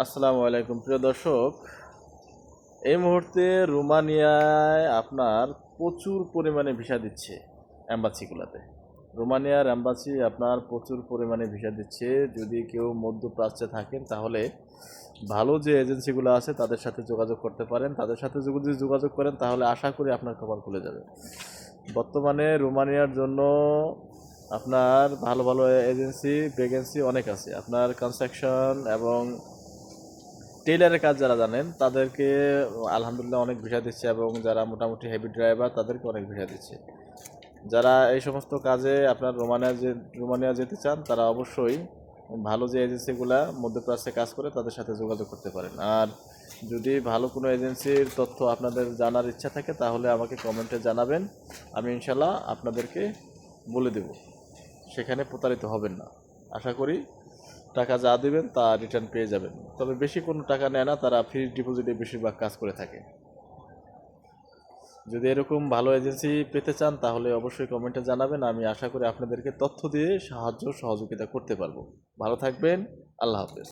আসসালামু আলাইকুম প্রিয় দর্শক। এই মুহূর্তে রোমানিয়ায় আপনার প্রচুর পরিমাণে ভিসা দিচ্ছে অ্যাম্বাসিগুলোতে। রোমানিয়ার অ্যাম্বাসি আপনার প্রচুর পরিমাণে ভিসা দিচ্ছে। যদি কেউ মধ্যপ্রাচ্যে থাকেন তাহলে ভালো যে এজেন্সিগুলো আছে তাদের সাথে যোগাযোগ করতে পারেন। তাদের সাথে যদি যোগাযোগ করেন তাহলে আশা করি আপনার কপাল খুলে যাবে। বর্তমানে রোমানিয়ার জন্য আপনার ভালো ভালো এজেন্সি ভ্যাকেন্সি অনেক আছে। আপনার কনস্ট্রাকশন এবং টেইলারের কাজ যারা জানেন তাদেরকে আলহামদুলিল্লাহ অনেক ভিসা দিচ্ছে, এবং যারা মোটামুটি হেভি ড্রাইভার তাদেরকে অনেক ভিসা দিচ্ছে। যারা এই সমস্ত কাজে আপনার রোমানিয়া যেতে চান তারা অবশ্যই ভালো যে এজেন্সিগুলা মধ্যপ্রাচ্যে কাজ করে তাদের সাথে যোগাযোগ করতে পারেন। আর যদি ভালো কোনো এজেন্সির তথ্য আপনাদের জানার ইচ্ছা থাকে তাহলে আমাকে কমেন্টে জানাবেন, আমি ইনশাল্লাহ আপনাদেরকে বলে দেব। সেখানে প্রতারিত হবেন না। আশা করি টাকা যা দেবেন তা রিটার্ন পেয়ে যাবেন। তবে বেশি কোনো টাকা নেয় না, তারা ফিক্সড ডিপোজিটে বেশিরভাগ কাজ করে থাকে। যদি এরকম ভালো এজেন্সি পেতে চান তাহলে অবশ্যই কমেন্টে জানাবেন, আমি আশা করি আপনাদেরকে তথ্য দিয়ে সাহায্য সহযোগিতা করতে পারবো। ভালো থাকবেন। আল্লাহ হাফেজ।